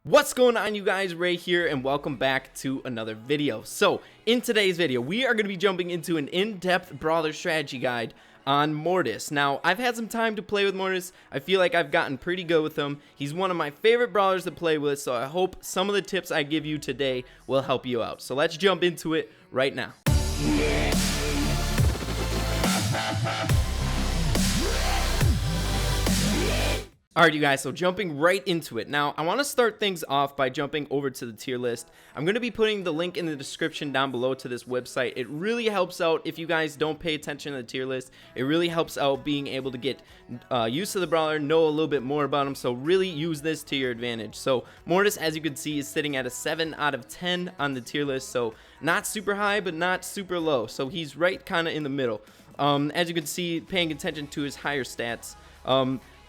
What's going on, you guys? Ray here, and welcome back to another video. So in today's video we are going to be jumping into an in-depth brawler strategy guide on Mortis. Now, I've had some time to play with Mortis. I feel like I've gotten pretty good with him. He's one of my favorite brawlers to play with, so I hope some of the tips I give you today will help you out. So let's jump into it right now. Alright, you guys, so jumping right into it. Now, I want to start things off by jumping over to the tier list. I'm going to be putting the link in the description down below to this website. It really helps out if you guys don't pay attention to the tier list. It really helps out being able to get used to the brawler, know a little bit more about him, so really use this to your advantage. So, Mortis, as you can see, is sitting at a 7 out of 10 on the tier list, so not super high, but not super low. So, he's right kind of in the middle. As you can see, paying attention to his higher stats,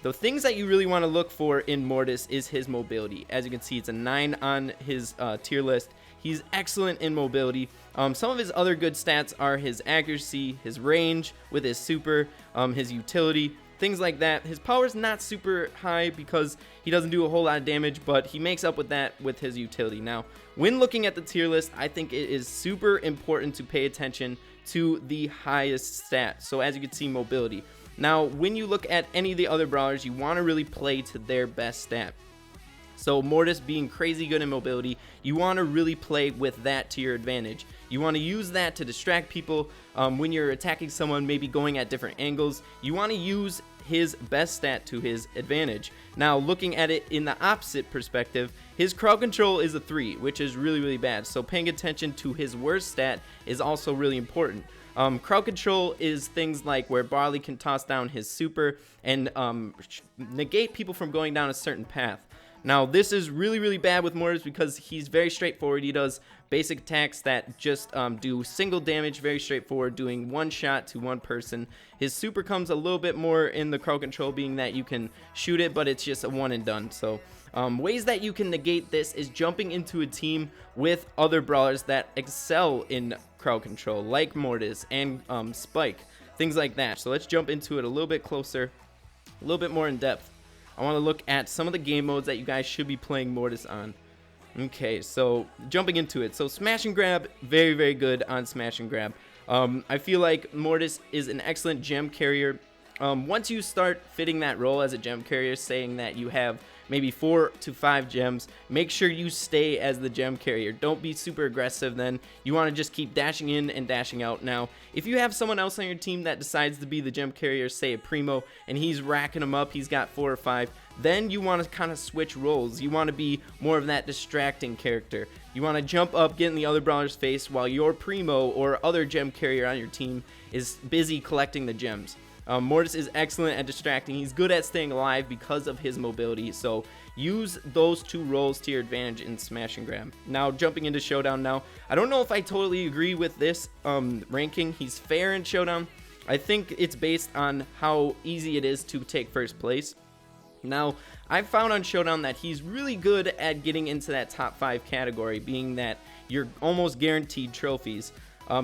the things that you really want to look for in Mortis is his mobility. As you can see, it's a 9 on his tier list. He's excellent in mobility. Some of his other good stats are his accuracy, his range with his super, his utility, things like that. His power is not super high because he doesn't do a whole lot of damage, but he makes up with that with his utility. Now, when looking at the tier list, I think it is super important to pay attention to the highest stat. So as you can see, mobility. Now, when you look at any of the other brawlers, you want to really play to their best stat. So Mortis being crazy good in mobility, you want to really play with that to your advantage. You want to use that to distract people when you're attacking someone, maybe going at different angles. You want to use his best stat to his advantage. Now, looking at it in the opposite perspective, his crowd control is a 3, which is really bad. So paying attention to his worst stat is also really important. Crowd control is things like where Barley can toss down his super and negate people from going down a certain path. Now, this is really bad with Mortis because he's very straightforward. He does basic attacks that just do single damage, very straightforward, doing one shot to one person. His super comes a little bit more in the crowd control, being that you can shoot it, but it's just a one and done. So ways that you can negate this is jumping into a team with other brawlers that excel in crowd control, like Mortis and Spike, things like that. So let's jump into it a little bit closer, a little bit more in depth. I want to look at some of the game modes that you guys should be playing Mortis on. Okay, so jumping into it. So smash and grab, very good on smash and grab. I feel like Mortis is an excellent gem carrier. Once you start fitting that role as a gem carrier, saying that you have maybe 4 to 5 gems, make sure you stay as the gem carrier. Don't be super aggressive then. You want to just keep dashing in and dashing out. Now, if you have someone else on your team that decides to be the gem carrier, say a Primo, and he's racking them up, he's got 4 or 5, then you want to kind of switch roles. You want to be more of that distracting character. You want to jump up, get in the other brawler's face while your Primo or other gem carrier on your team is busy collecting the gems. Mortis is excellent at distracting. He's good at staying alive because of his mobility. So use those two roles to your advantage in smash and grab. Now, jumping into showdown now. I don't know if I totally agree with this ranking. He's fair in showdown. I think it's based on how easy it is to take first place. Now, I've found on Showdown that he's really good at getting into that top 5 category, being that you're almost guaranteed trophies.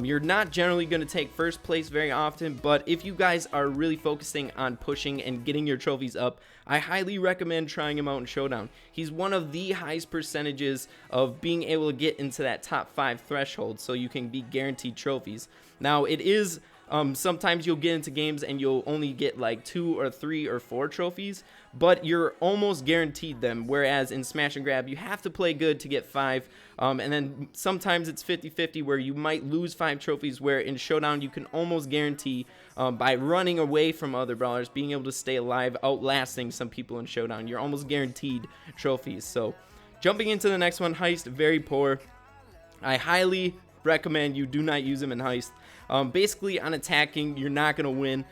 You're not generally going to take first place very often, but if you guys are really focusing on pushing and getting your trophies up, I highly recommend trying him out in Showdown. He's one of the highest percentages of being able to get into that top 5 threshold, so you can be guaranteed trophies. Now, it is sometimes you'll get into games and you'll only get like 2 or 3 or 4 trophies, but you're almost guaranteed them, whereas in smash and grab you have to play good to get 5, and then sometimes it's 50-50 where you might lose 5 trophies, where in showdown you can almost guarantee by running away from other brawlers, being able to stay alive, outlasting some people in showdown, you're almost guaranteed trophies. So jumping into the next one, heist, very poor. I highly recommend you do not use him in heist. Basically on attacking, you're not going to win.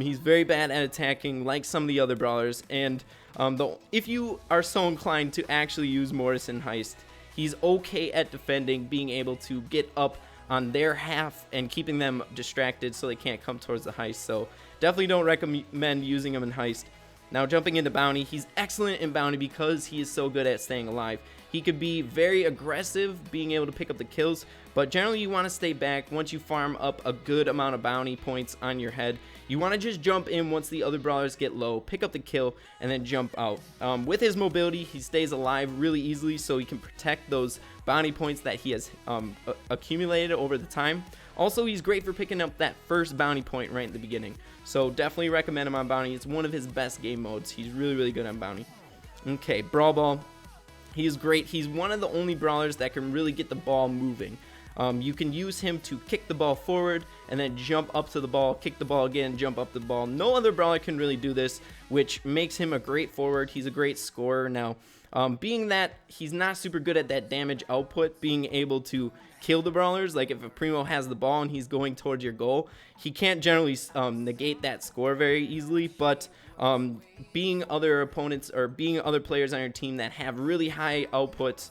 He's very bad at attacking, like some of the other brawlers, and if you are so inclined to actually use Mortis in heist, he's okay at defending, being able to get up on their half and keeping them distracted so they can't come towards the heist. So definitely don't recommend using him in heist. Now jumping into bounty, he's excellent in bounty because he is so good at staying alive. He could be very aggressive, being able to pick up the kills, but generally you want to stay back. Once you farm up a good amount of bounty points on your head, you want to just jump in once the other brawlers get low, pick up the kill, and then jump out. With his mobility, he stays alive really easily, so he can protect those bounty points that he has accumulated over the time. Also, he's great for picking up that first bounty point right at the beginning, so definitely recommend him on bounty. It's one of his best game modes. He's really, really good on bounty. Okay, Brawl Ball. He is great. He's one of the only brawlers that can really get the ball moving. You can use him to kick the ball forward and then jump up to the ball, kick the ball again, jump up the ball. No other brawler can really do this, which makes him a great forward. He's a great scorer. Now, being that he's not super good at that damage output, being able to kill the brawlers, like if a Primo has the ball and he's going towards your goal, he can't generally negate that score very easily, but being other opponents or being other players on your team that have really high outputs,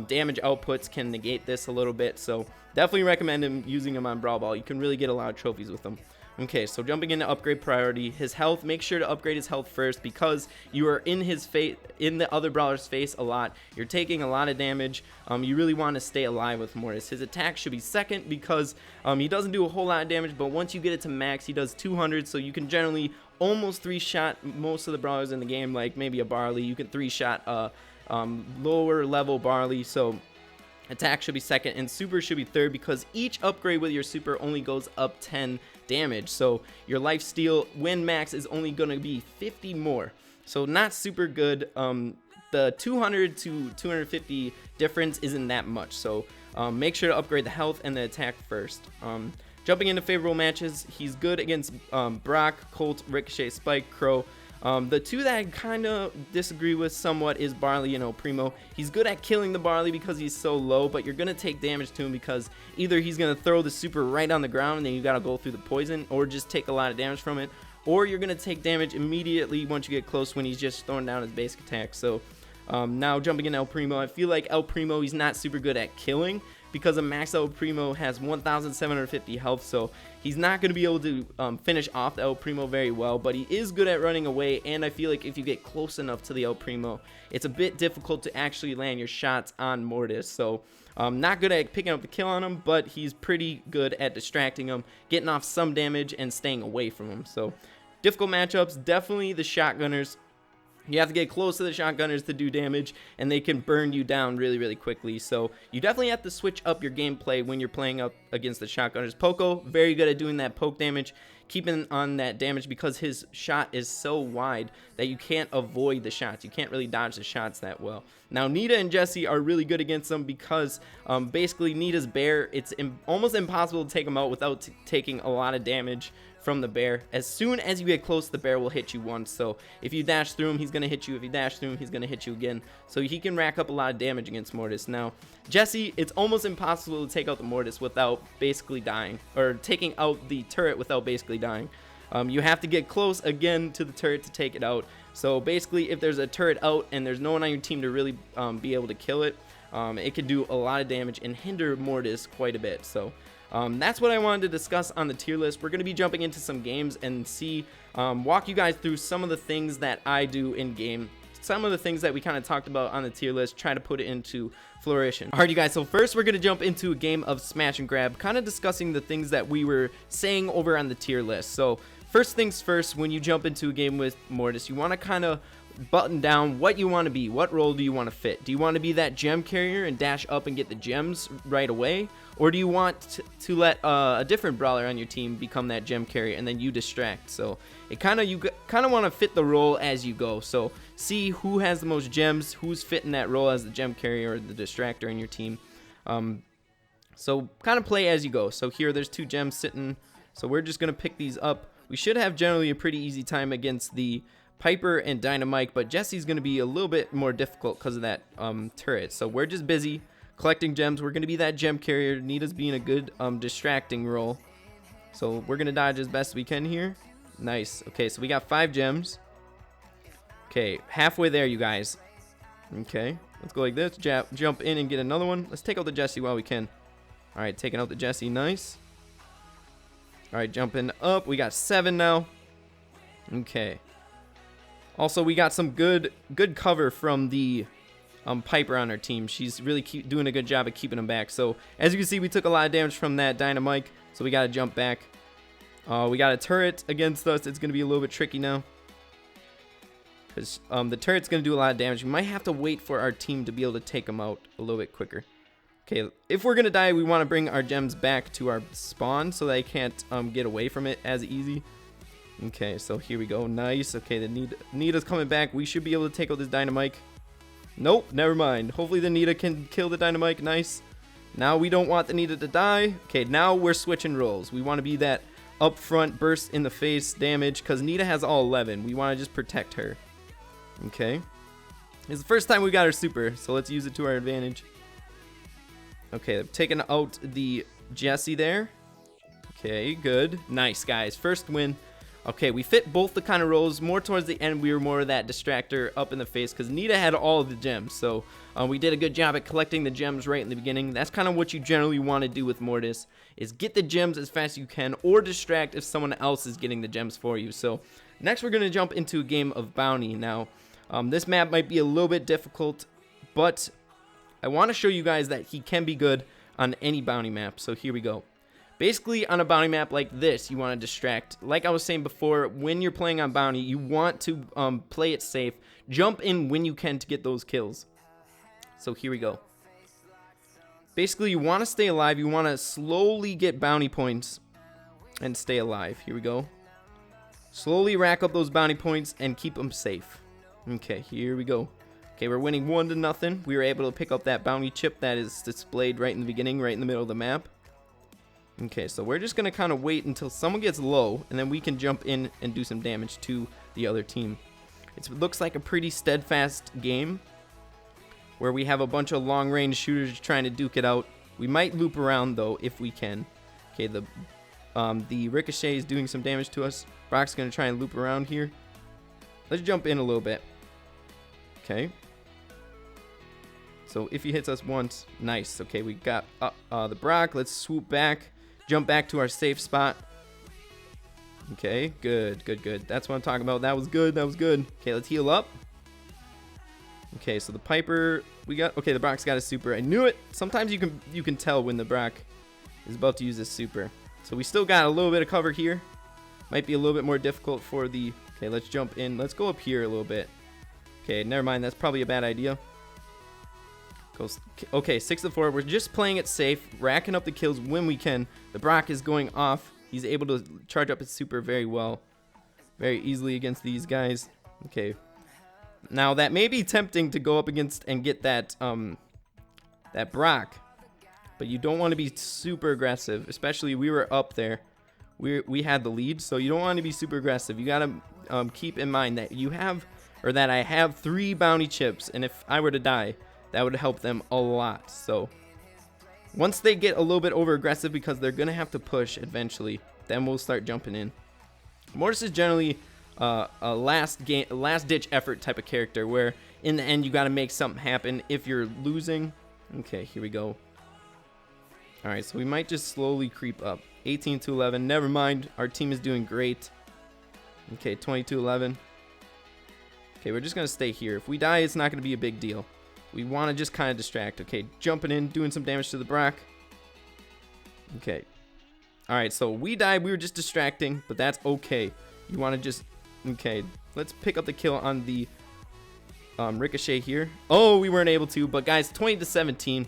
damage outputs, can negate this a little bit. So definitely recommend him using him on Brawl Ball. You can really get a lot of trophies with him. Okay, so jumping into upgrade priority, his health, make sure to upgrade his health first because you are in his face, in the other brawler's face a lot. You're taking a lot of damage. You really want to stay alive with Mortis. His attack should be second because he doesn't do a whole lot of damage, but once you get it to max, he does 200, so you can generally almost 3-shot most of the brawlers in the game, like maybe a Barley. You can 3-shot lower level Barley, so attack should be second and super should be third because each upgrade with your super only goes up 10 damage. So your life steal when max is only going to be 50 more. So not super good. The 200 to 250 difference isn't that much. So make sure to upgrade the health and the attack first. Jumping into favorable matches, he's good against Brock, Colt, Ricochet, Spike, Crow. The two that I kind of disagree with somewhat is Barley and El Primo. He's good at killing the Barley because he's so low, but you're going to take damage to him because either he's going to throw the super right on the ground and then you got to go through the poison, or just take a lot of damage from it, or you're going to take damage immediately once you get close when he's just throwing down his basic attack. So now jumping in El Primo, I feel like El Primo, he's not super good at killing because a max El Primo has 1,750 health, so he's not going to be able to finish off the El Primo very well, but he is good at running away, and I feel like if you get close enough to the El Primo, it's a bit difficult to actually land your shots on Mortis. So not good at picking up the kill on him, but he's pretty good at distracting him, getting off some damage, and staying away from him. So difficult matchups, definitely the shotgunners. You have to get close to the shotgunners to do damage, and they can burn you down really, really quickly. So you definitely have to switch up your gameplay when you're playing up against the shotgunners. Poco, very good at doing that poke damage, keeping on that damage because his shot is so wide that you can't avoid the shots. You can't really dodge the shots that well. Now, Nita and Jesse are really good against them because basically Nita's bear, it's almost impossible to take him out without taking a lot of damage from the bear. As soon as you get close, the bear will hit you once. So if you dash through him, he's going to hit you. If you dash through him, he's going to hit you again. So he can rack up a lot of damage against Mortis. Now, Jesse, it's almost impossible to take out the Mortis without basically dying, or taking out the turret without basically dying. You have to get close again to the turret to take it out. So basically, if there's a turret out and there's no one on your team to really be able to kill it, it can do a lot of damage and hinder Mortis quite a bit. So that's what I wanted to discuss on the tier list. We're going to be jumping into some games and walk you guys through some of the things that I do in game, some of the things that we kind of talked about on the tier list, try to put it into flourish. Alright, you guys, so first we're going to jump into a game of smash and grab, kind of discussing the things that we were saying over on the tier list. So first things first, when you jump into a game with Mortis, you want to kind of button down what you want to be. What role do you want to fit? Do you want to be that gem carrier and dash up and get the gems right away, or do you want to let a different brawler on your team become that gem carrier and then you distract? So it you kind of want to fit the role as you go. So see who has the most gems, who's fitting that role as the gem carrier or the distractor in your team. So kind of play as you go. So here there's 2 gems sitting, so we're just gonna pick these up. We should have generally a pretty easy time against the Piper and Dynamite, but Jesse's going to be a little bit more difficult because of that turret. So we're just busy collecting gems. We're going to be that gem carrier. Nita's being a good distracting role. So we're going to dodge as best we can here. Nice. Okay, so we got 5 gems. Okay, halfway there, you guys. Okay, let's go like this. Jump in and get another one. Let's take out the Jesse while we can. All right, taking out the Jesse. Nice. All right, jumping up. We got 7 now. Okay. Also, we got some good cover from the Piper on our team. She's really doing a good job of keeping them back. So as you can see, we took a lot of damage from that Dynamite, so we got to jump back. We got a turret against us. It's going to be a little bit tricky now, because the turret's going to do a lot of damage. We might have to wait for our team to be able to take them out a little bit quicker. Okay, if we're going to die, we want to bring our gems back to our spawn so they can't get away from it as easy. Okay, so here we go. Nice. Okay, the Nita's coming back. We should be able to take out this Dynamite. Nope, never mind. Hopefully the Nita can kill the Dynamite. Nice. Now we don't want the Nita to die. Okay, now we're switching roles. We want to be that up front burst in the face damage, because Nita has all 11. We want to just protect her. Okay. It's the first time we got our super, so let's use it to our advantage. Okay, I've taken out the Jessie there. Okay, good. Nice, guys. First win. Okay, we fit both the kind of roles. More towards the end, we were more of that distractor up in the face, because Nita had all of the gems. So we did a good job at collecting the gems right in the beginning. That's kind of what you generally want to do with Mortis, is get the gems as fast as you can, or distract if someone else is getting the gems for you. So next, we're going to jump into a game of Bounty. Now, this map might be a little bit difficult, but I want to show you guys that he can be good on any bounty map. So here we go. Basically, on a bounty map like this, you want to distract. Like I was saying before, when you're playing on bounty, you want to play it safe. Jump in when you can to get those kills. So here we go. Basically, you want to stay alive. You want to slowly get bounty points and stay alive. Here we go. Slowly rack up those bounty points and keep them safe. Okay, here we go. Okay, we're winning 1-0. We were able to pick up that bounty chip that is displayed right in the beginning, right in the middle of the map. Okay, so we're just going to kind of wait until someone gets low, and then we can jump in and do some damage to the other team. It looks like a pretty steadfast game, where we have a bunch of long-range shooters trying to duke it out. We might loop around, though, if we can. Okay, the Ricochet is doing some damage to us. Brock's going to try and loop around here. Let's jump in a little bit. Okay. So if he hits us once, nice. Okay, we got the Brock. Let's swoop back. Jump back to our safe spot. Okay, good. That's what I'm talking about. That was good. Okay, let's heal up. Okay, so the Piper we got. Okay, the Brock's got a super. I knew it. Sometimes you can tell when the Brock is about to use his super. So we still got a little bit of cover here. Might be a little bit more difficult for the. Okay, let's jump in. Let's go up here a little bit. Okay, never mind. That's probably a bad idea. Okay, 6-4. We're just playing it safe, racking up the kills when we can. The Brock is going off. He's able to charge up his super very well, very easily against these guys. Okay. Now that may be tempting to go up against and get that that Brock, but you don't want to be super aggressive. Especially we were up there, we had the lead, so you don't want to be super aggressive. You gotta keep in mind that I have 3 bounty chips, and if I were to die, that would help them a lot. So once they get a little bit over aggressive, because they're gonna have to push eventually, then we'll start jumping in. Mortis is generally a last ditch effort type of character, where in the end you got to make something happen if you're losing. Okay, here we go. All right, so we might just slowly creep up. 18-11. Never mind, our team is doing great. Okay, 22-11. Okay, we're just gonna stay here. If we die, it's not gonna be a big deal. We want to just kind of distract. Okay, jumping in, doing some damage to the Brock. Okay. All right, so we died. We were just distracting, but that's okay. You want to just... Okay, let's pick up the kill on the Ricochet here. Oh, we weren't able to, but guys, 20-17.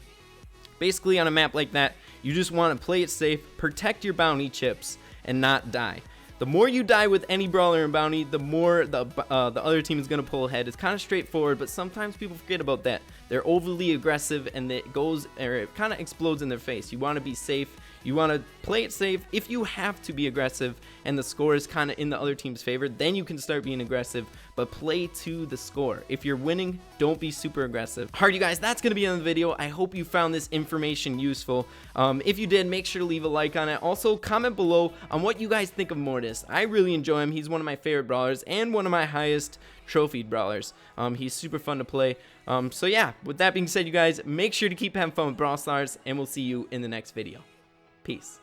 Basically, on a map like that, you just want to play it safe, protect your bounty chips, and not die. The more you die with any brawler in bounty, the more the other team is going to pull ahead. It's kind of straightforward, but sometimes people forget about that. They're overly aggressive, and it kind of explodes in their face. You want to be safe. You want to play it safe. If you have to be aggressive and the score is kind of in the other team's favor, then you can start being aggressive, but play to the score. If you're winning, don't be super aggressive. Alright, you guys, that's going to be on the video. I hope you found this information useful. If you did, make sure to leave a like on it. Also, comment below on what you guys think of Mortis. I really enjoy him. He's one of my favorite brawlers and one of my highest trophied brawlers. He's super fun to play. So yeah, with that being said, you guys, make sure to keep having fun with Brawl Stars, and we'll see you in the next video. Peace.